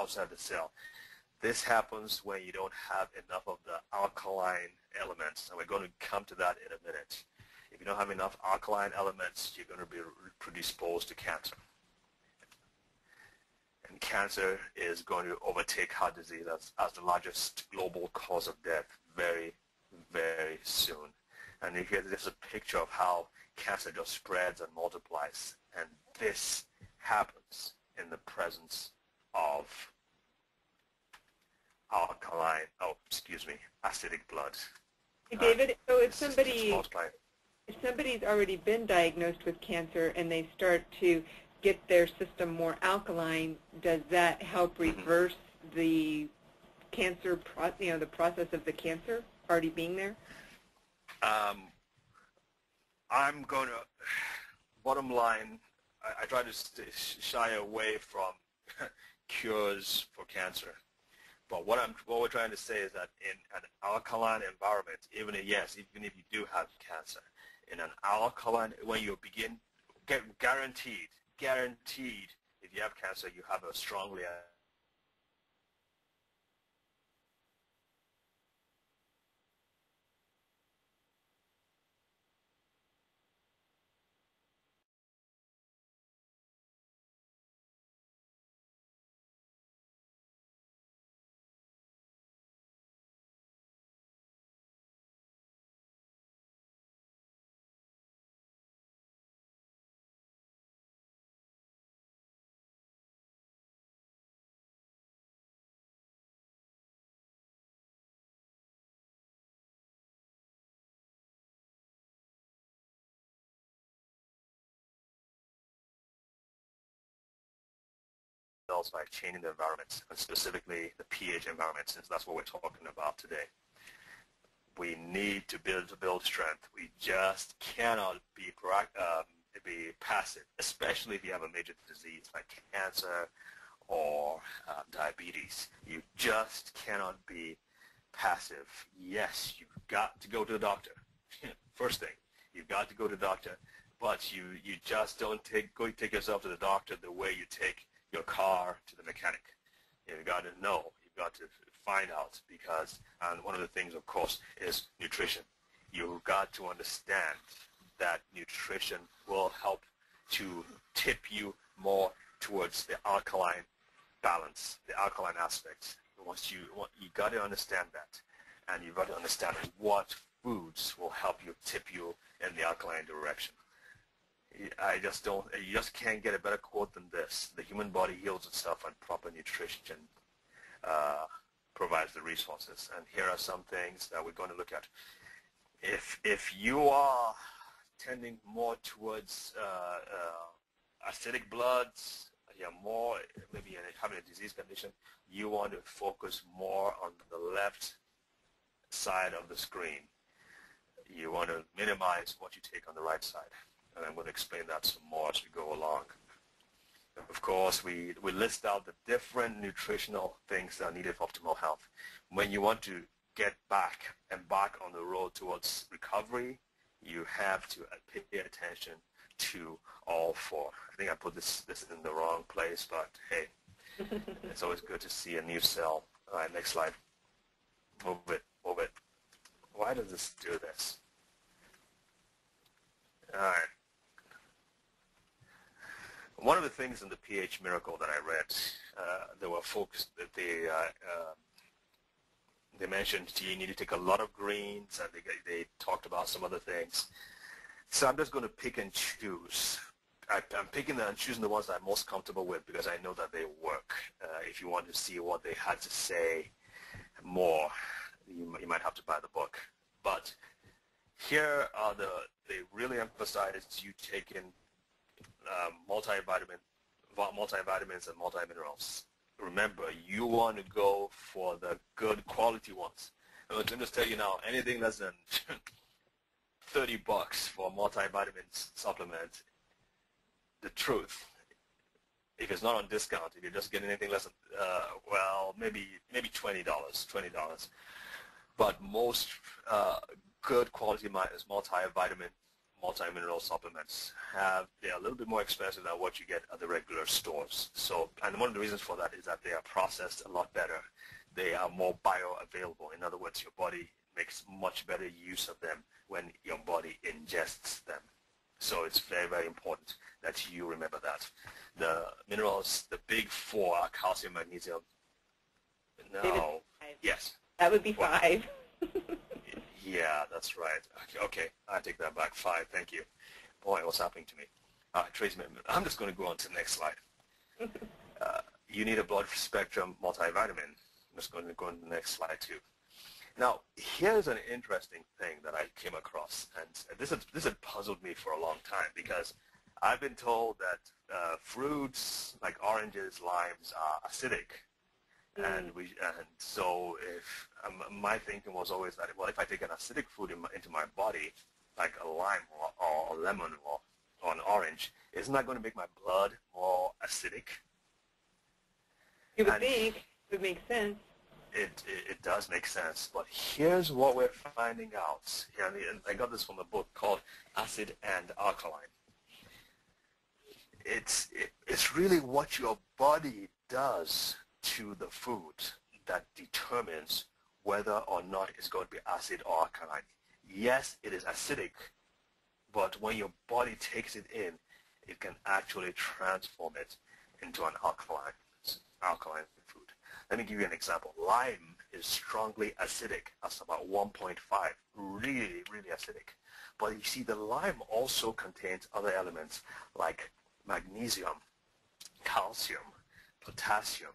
outside the cell. This happens when you don't have enough of the alkaline elements, and we're going to come to that in a minute. If you don't have enough alkaline elements, you're going to be predisposed to cancer. And cancer is going to overtake heart disease as the largest global cause of death very, very soon. And here, there's a picture of how cancer just spreads and multiplies. And this happens in the presence of acidic blood. Hey, David, so if somebody's already been diagnosed with cancer and they start to get their system more alkaline, does that help reverse the cancer, the process of the cancer already being there? I'm going to, bottom line, I try to shy away from cures for cancer. But what we're trying to say is that in an alkaline environment, even if you do have cancer, in an alkaline, when you begin, guaranteed, if you have cancer, you have a strongly by changing the environment, and specifically the pH environment, since that's what we're talking about today. We need to build strength. We just cannot be passive, especially if you have a major disease like cancer or diabetes. You just cannot be passive. Yes, you've got to go to the doctor. First thing, you've got to go to the doctor, but you just don't go take yourself to the doctor the way you take your car to the mechanic. You've got to know, you've got to find out, because, and one of the things, of course, is nutrition. You've got to understand that nutrition will help to tip you more towards the alkaline balance, the alkaline aspects. You got to understand that, and you've got to understand what foods will help you tip you in the alkaline direction. You just can't get a better quote than this. The human body heals itself, and proper nutrition provides the resources. And here are some things that we're going to look at. If you are tending more towards acidic bloods, you're more maybe having a disease condition, you want to focus more on the left side of the screen. You want to minimize what you take on the right side. And I'm going to explain that some more as we go along. Of course, we list out the different nutritional things that are needed for optimal health. When you want to embark on the road towards recovery, you have to pay attention to all four. I think I put this in the wrong place, but hey, it's always good to see a new cell. All right, next slide. Move it. Why does this do this? All right. One of the things in the pH Miracle that I read, they were focused that they mentioned you need to take a lot of greens, and they talked about some other things. So I'm just going to pick and choose. I'm picking and choosing the ones that I'm most comfortable with because I know that they work. If you want to see what they had to say more, you might have to buy the book. But here are they really emphasize you taking multivitamins and multiminerals. Remember, you want to go for the good quality ones. And let me just tell you now, anything less than $30 for a multivitamin supplement, the truth, if it's not on discount, if you're just getting anything less than, well, maybe $20. But most good quality multivitamin, multi-mineral supplements they're a little bit more expensive than what you get at the regular stores. So, and one of the reasons for that is that they are processed a lot better. They are more bioavailable. In other words, your body makes much better use of them when your body ingests them. So it's very, very important that you remember that. The minerals, the big four are calcium, magnesium. No. Yes. That would be 5. Yeah, that's right. Okay, I take that back. 5, thank you. Boy, what's happening to me? All right, trace amendment. I'm just going to go on to the next slide. You need a broad spectrum multivitamin. I'm just going to go on to the next slide too. Now, here's an interesting thing that I came across, and this had puzzled me for a long time because I've been told that fruits like oranges, limes are acidic. And so if my thinking was always that, well, if I take an acidic food into my body, like a lime or a lemon or an orange, isn't that going to make my blood more acidic? You would think it would make sense. It does make sense, but here's what we're finding out. And I got this from a book called Acid and Alkaline. It's really what your body does to the food that determines whether or not it's going to be acid or alkaline. Yes, it is acidic, but when your body takes it in, it can actually transform it into an alkaline food. Let me give you an example. Lime is strongly acidic. That's about 1.5, really, really acidic. But you see, the lime also contains other elements like magnesium, calcium, potassium,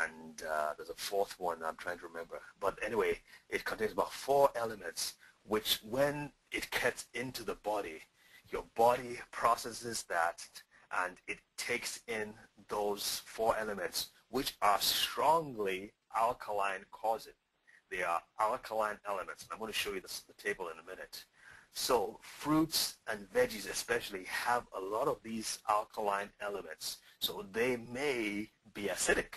and there's a fourth one I'm trying to remember. But anyway, it contains about 4 elements which when it gets into the body, your body processes that and it takes in those 4 elements which are strongly alkaline causing. They are alkaline elements. And I'm going to show you the table in a minute. So fruits and veggies especially have a lot of these alkaline elements. So they may be acidic,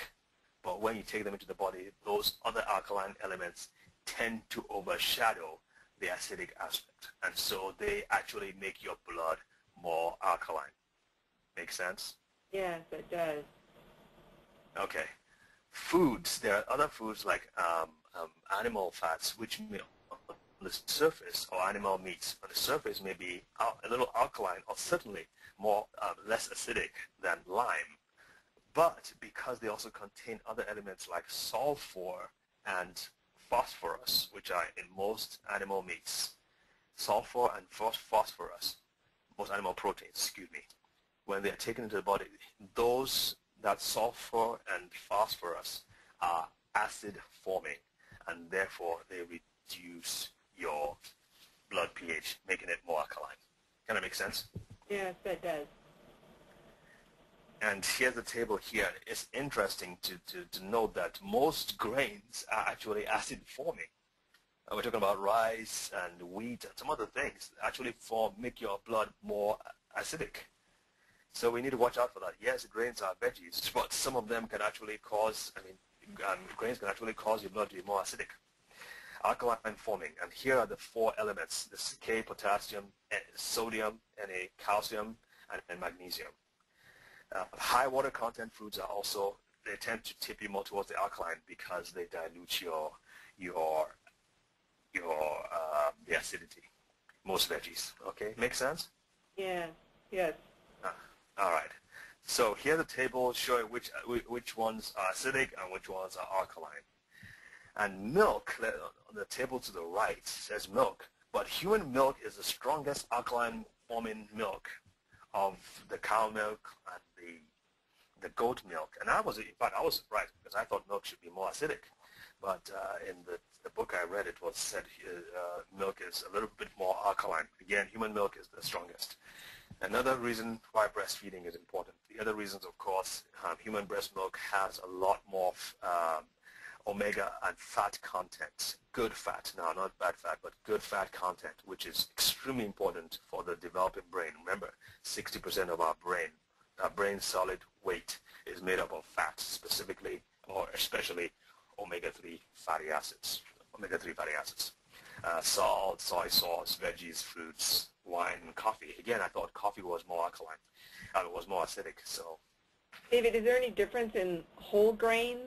but when you take them into the body, those other alkaline elements tend to overshadow the acidic aspect. And so they actually make your blood more alkaline. Make sense? Yes, it does. Okay. Foods, there are other foods like animal fats, which may on the surface, or animal meats on the surface may be a little alkaline or certainly more less acidic than lime. But because they also contain other elements like sulfur and phosphorus, which are in most animal meats, sulfur and phosphorus, most animal proteins, excuse me, when they are taken into the body, that sulfur and phosphorus are acid forming, and therefore they reduce your blood pH, making it more alkaline. Can that make sense? Yes, that does. And here's the table here. It's interesting to note that most grains are actually acid forming. We're talking about rice and wheat and some other things actually make your blood more acidic. So we need to watch out for that. Yes, grains are veggies, but some of them can actually cause, grains can actually cause your blood to be more acidic. Alkaline forming, and here are the 4 elements, this K, potassium, sodium, and calcium, and magnesium. High water content foods are also, they tend to tip you more towards the alkaline because they dilute the acidity. Most veggies. Okay, make sense? Yeah. Yes. All right. So here's a table showing which ones are acidic and which ones are alkaline. And milk, on the table to the right, says milk, but human milk is the strongest alkaline forming milk of the cow milk and the goat milk. And in fact, I was surprised because I thought milk should be more acidic. But in the book I read, it was said milk is a little bit more alkaline. Again, human milk is the strongest. Another reason why breastfeeding is important. The other reasons, of course, human breast milk has a lot more omega and fat content. Good fat, now not bad fat, but good fat content, which is extremely important for the developing brain. Remember, 60% of our brain solid weight is made up of fat, specifically or especially omega-3 fatty acids. Omega-3 fatty acids. Salt, soy sauce, veggies, fruits, wine and coffee. Again, I thought coffee was more alkaline. It was more acidic. So, David, is there any difference in whole grains